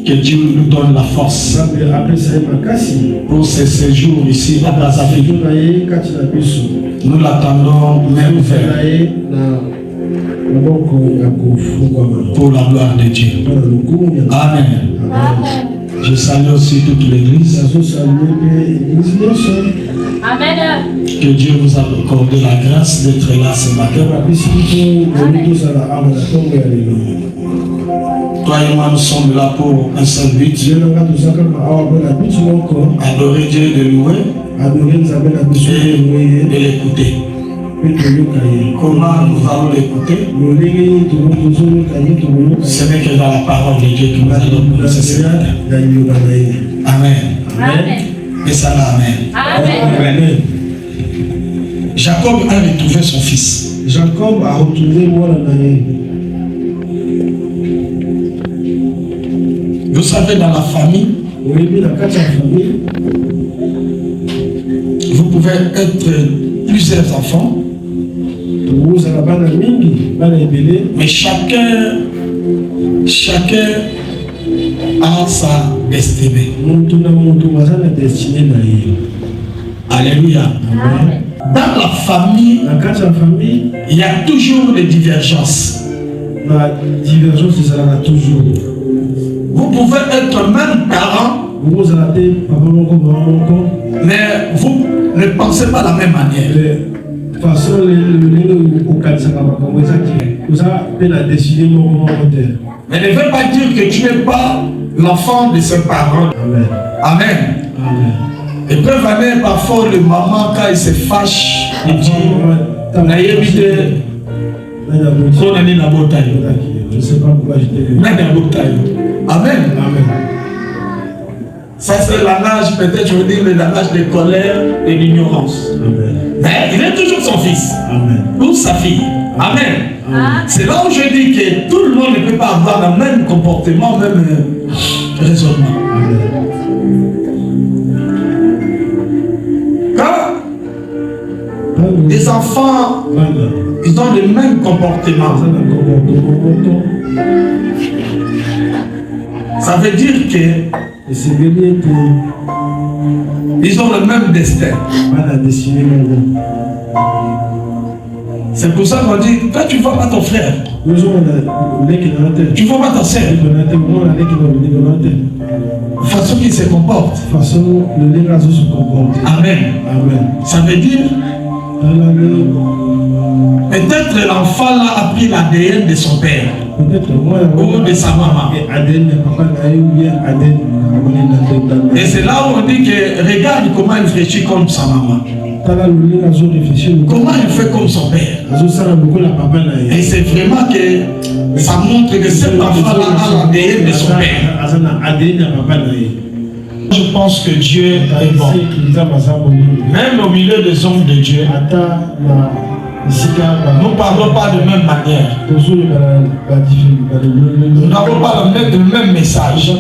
Que Dieu nous donne la force pour ce séjour ici à Brazzaville. Nous l'attendons même ouvert pour la gloire de Dieu. Amen. Je salue aussi toute l'église. Amen. Que Dieu nous a accordé la grâce d'être là ce matin. Toi et moi, nous sommes là pour un seul but. Adorer Dieu, de louer et de l'écouter. Comment nous allons l'écouter? Ce n'est que dans la parole de Dieu que nous allons prononcer ce matin. Amen. Amen. Et ça va, amen. Amen. Jacob a retrouvé son fils. Jacob a retrouvé Vous savez, dans la famille, vous pouvez être plusieurs enfants, mais chacun a sa destinée. Alléluia. Amen. Dans la famille, il y a toujours des divergences. Vous pouvez être même parents, mais vous ne pensez pas de la même manière. Mais ne veut pas dire que tu n'es pas l'enfant de ses parents. Amen. Et preuve année, parfois le maman, quand il se fâche, il dit je ne sais pas pourquoi je t'ai vu. Amen. Ça c'est l'âge, peut-être je veux dire, l'âge de colère et d'ignorance. Mais il est toujours son fils. Ou sa fille. Amen. C'est là où je dis que tout le monde ne peut pas avoir le même comportement, même raisonnement. Quand les enfants, ils ont le même comportement, ça veut dire que ils ont le même destin. C'est pour ça qu'on dit, quand tu ne vois pas ton frère, tu ne vois pas ta sœur, la façon qu'il se comporte. Amen. Ça veut dire, peut-être l'enfant là a pris l'ADN de son père ou de sa maman. Et c'est là où on dit que regarde comment il réfléchit comme sa maman. Comment il fait comme son père. Et c'est vraiment que ça montre que cet enfant-là a l'ADN de son père. Je pense que Dieu est bon. Même au milieu des hommes de Dieu, nous ne parlons pas de même manière. Nous n'avons pas le même message.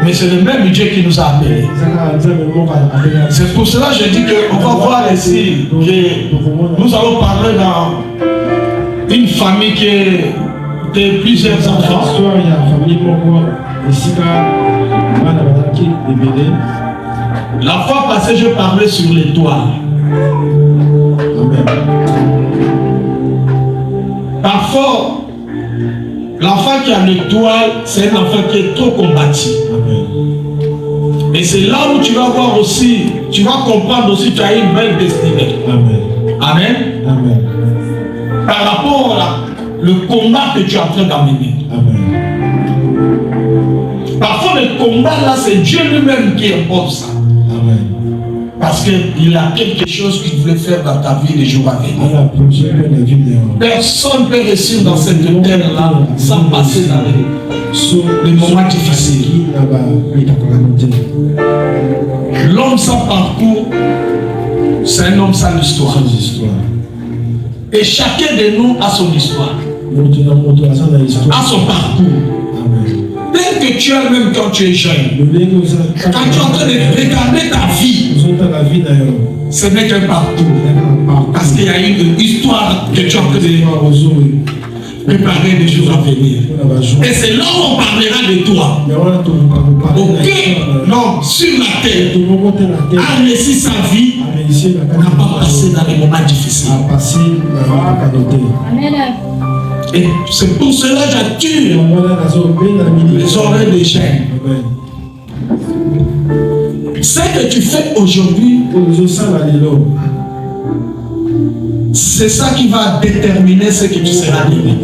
Mais c'est le même Dieu qui nous a appelés. C'est pour cela que je dis qu'on va voir ici que nous allons parler dans une famille qui est de plusieurs enfants. La fois passée, je parlais sur l'étoile. Parfois, l'enfant qui a l'étoile, c'est un enfant qui est trop combattu. Et c'est là où tu vas voir aussi, tu vas comprendre aussi que tu as une belle destinée. Amen. Par rapport à le combat que tu es en train d'amener. Parfois le combat là, c'est Dieu lui-même qui impose ça. Parce qu'il a quelque chose qu'il voulait faire dans ta vie les jours à venir. Personne ne peut réussir dans cette terre-là sans passer dans les moments difficiles. L'homme sans parcours, c'est un homme sans histoire. Et chacun de nous a son histoire, a son parcours. Dès que tu as, même quand tu es jeune, quand tu es en train de regarder ta vie, ce n'est qu'un parcours. Parce qu'il y a une histoire que tu es en train de... préparer les jours à venir. Et c'est là où on parlera de toi. Aucun homme sur la terre a réussi sa vie, n'a pas passé dans les moments difficiles. Et c'est pour cela que j'attire les oreilles des chaînes. Ce que tu fais aujourd'hui, c'est ça qui va déterminer ce que tu seras demain.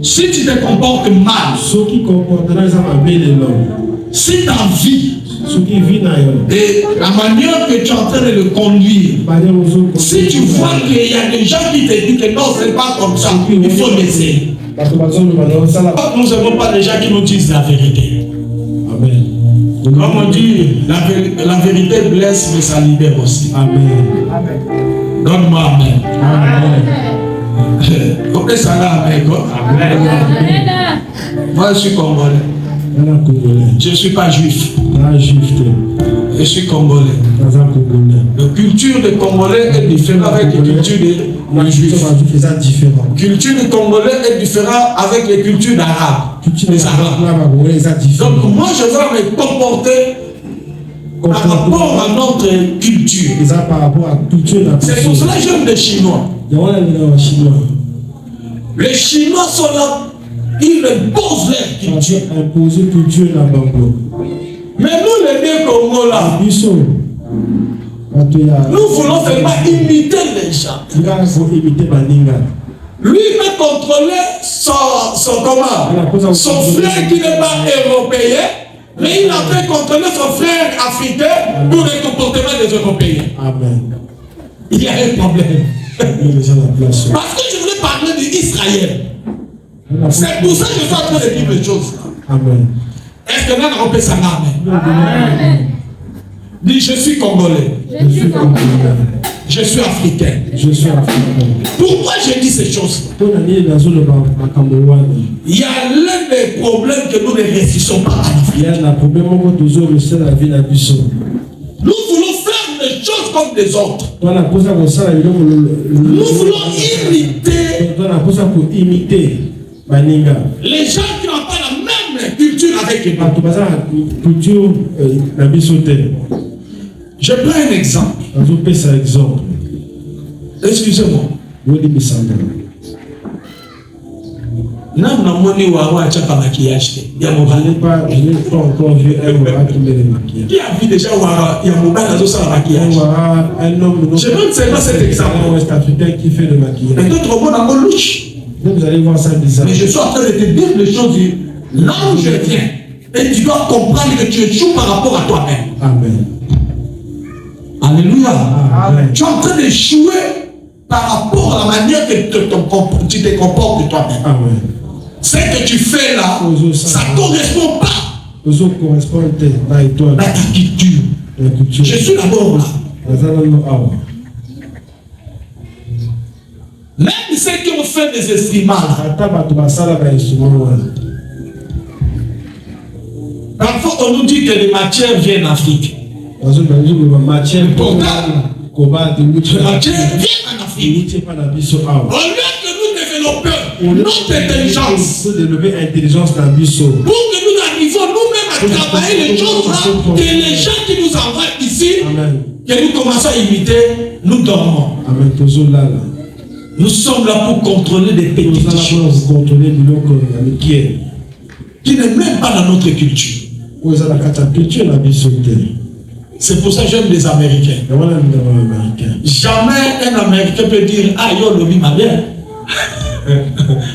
Si tu te comportes mal, si ta vie et la manière que tu es en train de le conduire, si tu vois qu'il y a des gens qui te disent que non, c'est pas comme ça, il faut laisser. Nous n'avons pas des gens qui nous disent la vérité. Amen. Comme on dit, la vérité blesse, mais ça libère aussi. Amen. Donne-moi amen. Amen. Comment ça va, amen? Moi, je suis congolais. Je ne suis pas juif. Je suis congolais. La culture des Congolais est différente avec la culture des Juifs. La culture des Congolais est différente avec les cultures d'Arabes. Les Arabes. Donc moi je vais me comporter par rapport à notre culture. C'est pour cela que j'aime les Chinois. Les Chinois sont là. Ils imposent leur culture. Mais nous, les deux Congolais, nous voulons seulement imiter les gens. Lui, il veut contrôler son frère qui n'est pas européen, mais il a fait contrôler son frère africain pour le comportement des Européens. Amen. Il y a un problème. Parce que je voulais parler d'Israël. C'est pour ça que je suis en train de dire les choses. Amen. Est-ce que là, on peut s'en amener? Amen. Dis, je suis congolais. Je suis africain. Pourquoi je dis ces choses? Il y a l'un des problèmes que nous ne résistons pas à l'Afrique. Nous voulons faire des choses comme des autres. Nous voulons imiter les gens qui n'ont pas la même culture avec nous. Je prends un exemple. Excusez-moi. Je n'ai pas encore vu un Wara qui met le maquillage. Qui a vu déjà Wara? Il y a mon bain dans le maquillage. Un homme. Je ne sais pas cet exemple. Un Ouest africain qui fait le maquillage. Et d'autres mots dans mon louche. Vous allez voir ça bizarre. Mais je suis en train de te dire les choses là où je viens. Et tu dois comprendre que tu échoues par rapport à toi-même. Amen. Alléluia. Amen. Tu es en train d'échouer par rapport à la manière que tu te comportes de toi-même. Amen. Ce que tu fais là, ça ne correspond pas à ta culture. Je suis d'abord là. Même ceux qui ont fait des instruments là. Parfois on nous dit que les matières viennent d'Afrique. Pourtant, les matières viennent en Afrique. Au lieu que nous développions notre intelligence, pour que nous arrivions nous-mêmes à travailler les choses là, que les gens qui nous envoient ici, que nous commençons à imiter, nous dormons. Nous sommes là pour contrôler des petites choses qui n'est même pas dans notre culture. C'est pour ça que j'aime les Américains. Jamais un Américain peut dire ah yo lobby ma bien.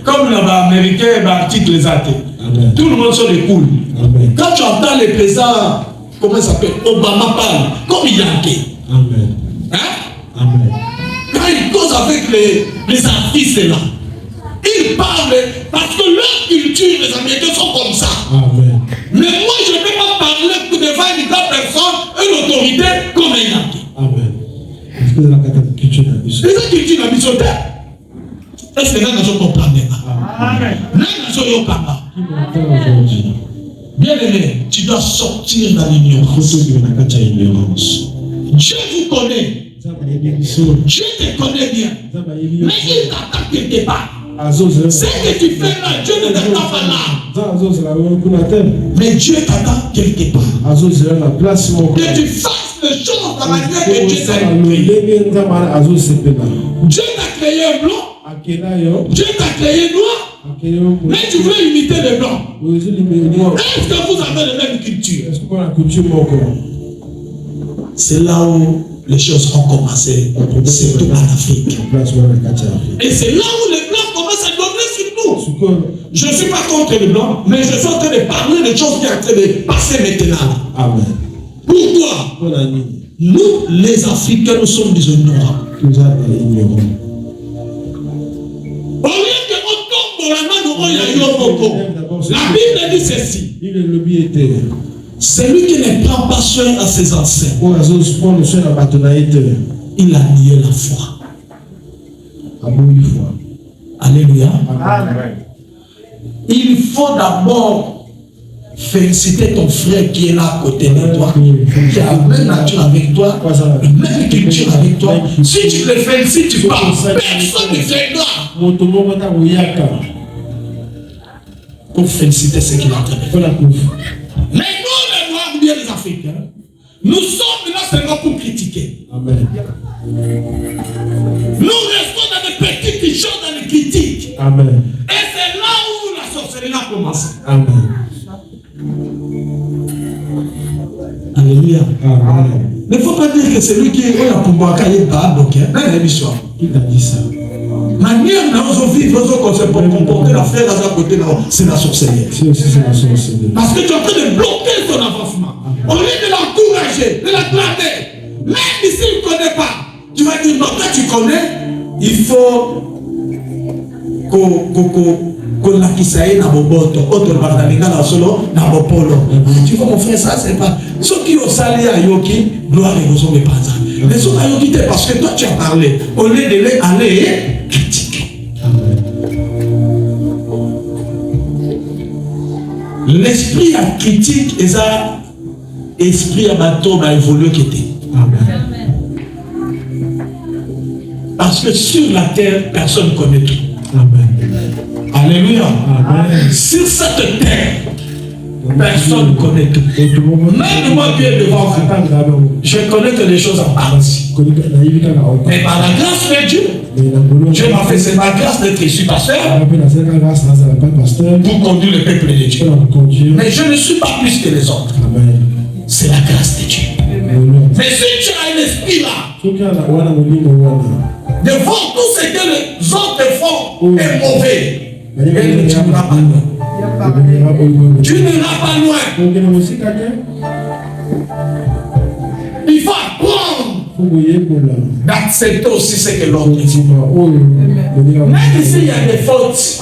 Comme l'Américain article les athées. Tout le monde sont des cool. Quand tu entends les présidents, comment ça s'appelle, Obama parle, comme il y a Amen. Hein? Amen. Quand il cause avec les artistes là, ils parlent parce que leur culture, les Américains sont comme ça. Amen. Mais moi, je ne peux pas parler devant une grande personne, une autorité comme un Yankee. Amen. Les autres cultures n'a mis est-ce que là, nous comprenons? Amen. Là, nous bien aimé, tu dois sortir dans l'ignorance. Dieu vous connaît. Dieu te connaît bien. Mais il t'attend quelque part. Ce que tu fais là, Dieu ne t'attend pas là. Mais Dieu t'attend quelque part. Que tu fasses les choses de la manière que Dieu t'a créé. Dieu t'a créé blanc. Dieu t'a créé noir. Mais tu veux imiter les blancs. Est-ce que vous avez la même culture? C'est là où les choses ont commencé, surtout en Afrique. Et c'est là où les blancs commencent à dominer sur nous. Je ne suis pas contre les blancs, mais je suis en train de parler des choses qui sont en train de passer maintenant. Amen. Pourquoi? Nous, les Africains, nous sommes des ignorants. Au lieu que on tombe dans la main de la Bible dit ceci. Celui qui ne prend pas soin à ses anciens, il a nié la foi. Alléluia. Amen. Il faut d'abord féliciter ton frère qui est là à côté de toi, qui a la même nature avec toi, la même culture avec toi. Si tu le félicites, tu parles. Personne ne viendra pour féliciter ce qu'il a fait. Mais nous, les Noirs, bien les Africains, nous sommes là seulement pour critiquer. Amen. Nous restons dans des petites choses, dans les critiques. Amen. Et c'est là où la sorcellerie a commencé. Amen. Alléluia. Amen. Il ne faut pas dire que celui qui est là pour boire, il est pas donc qui t'a dit ça? Manière dont on vit, dont on se comporter, la frère à côté, c'est la sorcellerie. Parce que tu es en train de bloquer son avancement. Au lieu de l'encourager, de l'acclamer, même si il ne connaît pas, tu vas dire, non, toi tu connais, il faut qu'on a kisaye na boboto, autre batalinga na solo na bopolo. Tu vois mon frère, ça c'est pas. Ceux qui ont sali à Yoki, gloire et nous sommes pas ça. Les autres à Yoki, parce que toi tu as parlé, au lieu de les aller critiquer. L'esprit à critique et ça, esprit à bateau va évoluer qui était. Amen. Parce que sur la terre, personne ne connaît tout. Amen. Alléluia. Amen. Sur cette terre, personne ne connaît tout. Même moi qui est devant vous, je connais que les choses en partie. Mais par la grâce de Dieu, Dieu m'a fait, c'est ma grâce d'être ici pasteur pour conduire le peuple de Dieu. Mais je ne suis pas plus que les autres. C'est la grâce de Dieu. Mais si tu as un esprit là, devant tout ce que les autres font est mauvais, tu n'iras pas loin. Tu n'iras pas loin. Il faut apprendre d'accepter aussi ce que l'autre dit. Même ici, il y a des fautes.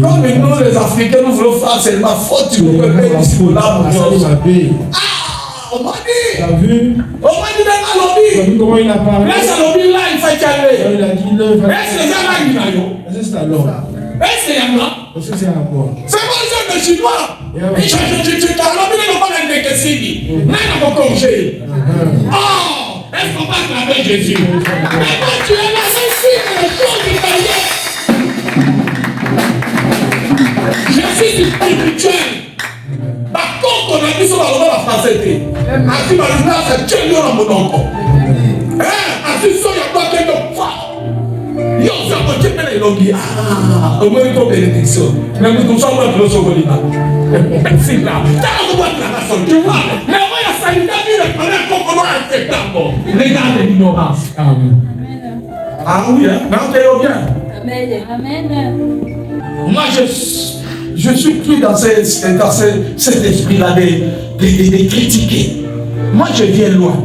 Comme nous, les Africains, nous voulons faire seulement faute. Nous pouvons faire ici pour là. On m'a dit. T'as vu? On m'a dit dans la lobby. Comment il a parlé? Laisse la lobby là, il fait calmer. Il a dit le. Est-ce que c'est un Guinayo? Est-ce que c'est alors? Est-ce que c'est un blanc? Est-ce que c'est un blanc? C'est moi, je suis chinois. Et tu t'as lobby, il n'a pas d'être Kessini. Même à mon congé. Oh! Est-ce qu'on va acclamer Jésus? Mais quand tu es là, c'est sûr que les choses du je suis spirituel. Par contre, on a mis sur la française. Ainsi, ma lumière, c'est Dieu dans mon oncle. Ainsi, il y a pas de il y a aussi un petit peu de l'ongle. Ah, au moins, il faut bénédiction. Mais nous sommes là, nous sommes là. C'est là. Tu vois, mais moi, il y a sanitaire, il y a un acceptable. Regarde l'ignorance. Amen. Ah oui, hein? Mais on est bien. Amen. Moi, je suis plus dans cet esprit-là de critiquer. Moi, je viens loin.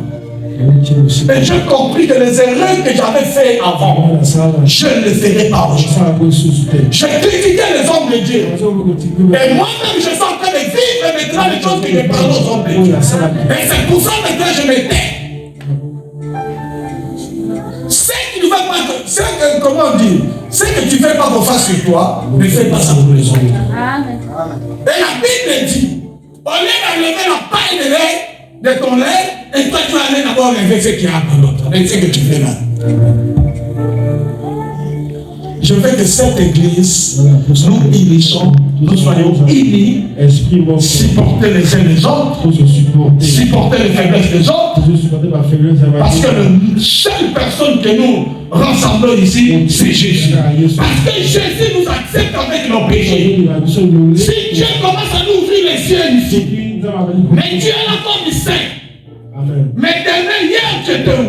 Et j'ai compris que les erreurs que j'avais faites avant, je ne les ferai pas aujourd'hui. J'ai critiqué les hommes de Dieu. Et moi-même, je suis en train de vivre maintenant les choses que je parle aux hommes de Dieu. Et c'est pour ça maintenant que je me tais. Comment dire? Ce que tu ne fais pas pour faire sur toi, ne fais pas ça pour les autres. Amen. Et la Bible dit, au lieu d'enlever la paille de lait, de ton lait, et toi tu vas aller d'abord rêver ce qu'il y a dans l'autre, et ce que tu fais là. Je veux que cette église, nous unissons, nous soyons unis, supporter les uns les autres, supporter les faiblesses des autres, parce que la seule personne que nous rassemblons ici, c'est Jésus. Parce que Jésus nous accepte avec nos péchés. Si Dieu commence à nous ouvrir les cieux ici, mais Dieu est là comme il sait. Mais demain, hier, tu étais où?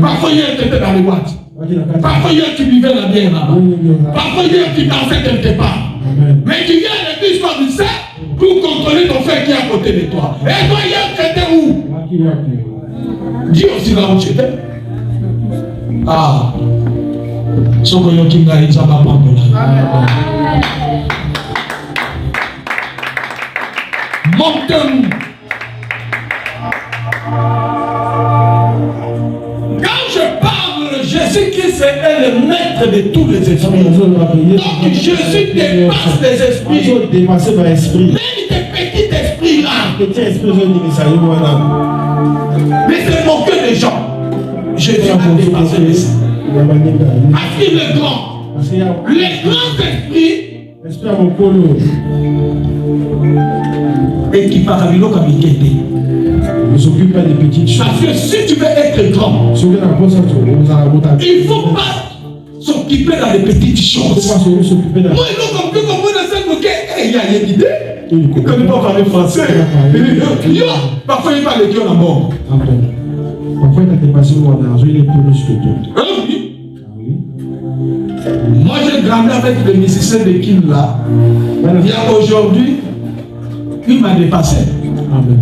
Parfois, hier, tu étais dans les boîtes. Parfois, hier, tu vivais la bière là-bas. Parfois, hier, tu dansais quelque part. Mais tu viens à l'église comme il sait pour contrôler ton frère qui est à côté de toi. Et toi, hier, tu étais où? Dis aussi là où tu étais. Ah. Sokoyo Kinga, il s'en va prendre là. Montez-nous. Jésus-Christ est le maître de tous les esprits. Donc Jésus dépasse les esprits. Même des petits esprits là. Mais c'est moquer des gens. Jésus a dépassé les esprits. Affirme le grand. Les grands esprits. Et qui parlent à l'eau comme il était. Ne s'occupe pas des petites choses. Parce que si tu veux être grand, il ne faut pas s'occuper dans les petites choses. Moi, il faut compris comme vous ne savez pas qu'il y a une idée. Il ne connaît pas parler français. Parfois, il parle de Dieu en mort. Parfois, il a dépassé mon argent, il est plus riche que toi. Oui. Moi, j'ai grandi avec les musiciens de Kim là. Il y a aujourd'hui, il m'a dépassé. Amen.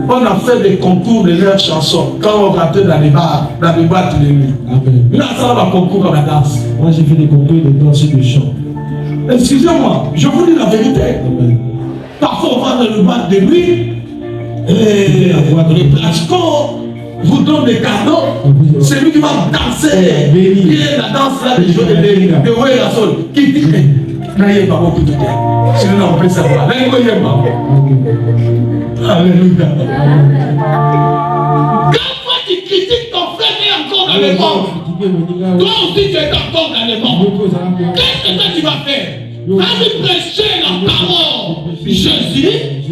On a fait des concours de leurs chansons quand on rentrait dans les bars, dans les boîtes de nuit. Là, ça va concours comme la danse. Moi, j'ai fait des concours de danse et de chant. Excusez-moi, je vous dis la vérité. Amen. Parfois, on va dans les boîtes de nuit, et les plasticots vous donnent des cadeaux. C'est lui qui va danser. Qui est la danse là, des jours de Wéla Sol. Qui dit que n'ayez pas beaucoup de temps. Sinon, on peut savoir. Alléluia. Quand toi tu critiques ton frère et encore dans les morts, toi aussi tu es encore dans les morts. Qu'est-ce que toi tu vas faire? Va lui prêcher la parole de Jésus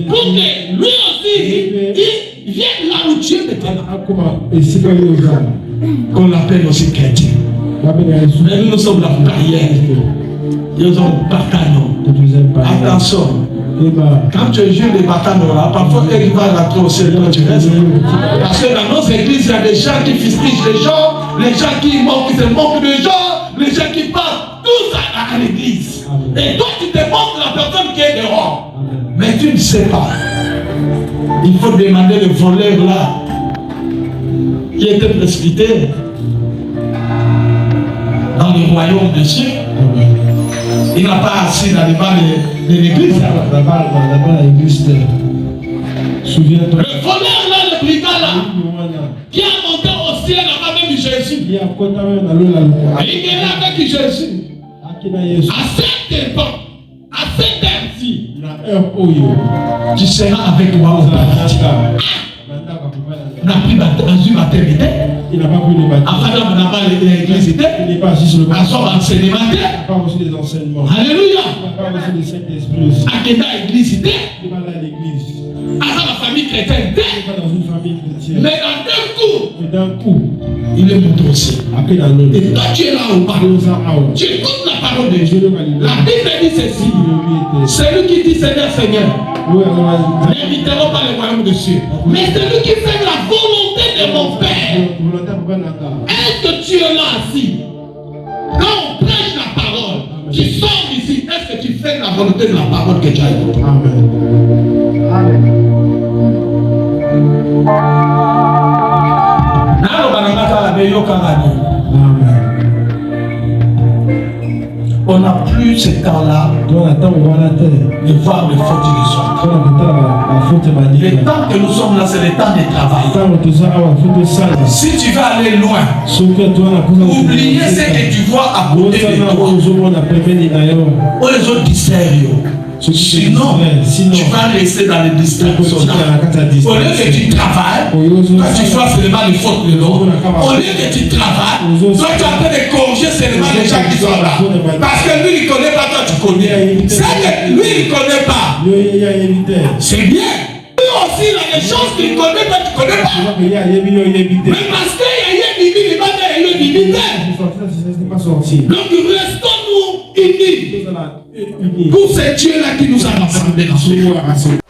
pour que lui aussi il vienne là où Dieu est maintenant. Qu'on l'appelle aussi chrétien. Mais nous sommes la barrière. Nous sommes bataillons. Attention. Quand tu joues les bataillons là, parfois il va rentrer au ciel quand tu restes. Parce que dans nos églises, il y a des gens qui fustigent les gens qui se moquent des gens, les gens qui parlent, tout ça à l'église. Et toi tu te montres la personne qui est dehors. Mais tu ne sais pas. Il faut demander le voleur là, qui était précipité dans le royaume des cieux. Il n'a pas assis dans les bancs de l'église. Souviens-toi. Le voleur là, le brigand là, qui a monté au ciel là-bas même Jésus. Il est avec Jésus. À cette époque, à cette heure-ci, tu seras avec moi au paradis. N'a plus dans une maternité. Il n'a pas pris les bâtiments. Après, on n'a pas l'électricité. Il n'est pas assis sur le banc. On enseignement. Il n'a pas reçu des enseignements. Alléluia. Il n'a pas reçu des Saint-Esprit aussi. À quelle église? Il n'est pas dans l'église. À la famille chrétienne. Il n'est pas dans une famille chrétienne. Mais dans deux coups. Mais d'un coup, il est monté aussi. Après dans l'autre. Et toi, tu es là ou pas? Tu écoutes la parole de Dieu. La Bible dit ceci. Celui qui dit Seigneur, Seigneur. N'inviterons pas le royaume de Dieu. Mais celui qui fait la volonté de mon Père. Est-ce que tu es là assis? Quand on prêche la parole, tu sors ici. Est-ce que tu fais la volonté de la parole que tu as écoutée? Amen. Amen. On n'a plus ce temps-là de voir les fautes des autres. Le temps que nous sommes là, c'est le temps de travail. Si tu veux aller loin, oubliez ce que tu vois à côté de toi. Oh, les autres disent sérieux. Sinon, tu vas rester dans les distractions. Au lieu que tu travailles, toi tu vois seulement les fautes de l'autre. Au lieu que tu travailles, toi tu es en train de corriger seulement les gens qui sont là. Parce que lui il ne connaît pas, toi tu connais. C'est que lui il ne connaît pas. C'est bien. Lui aussi il a des choses qu'il ne connaît pas, tu ne connais pas. Mais parce qu'il y a un bibi, il va faire un bibi. Donc restons-nous unis pour ce Dieu-là qui nous a rassemblés dans ce monde.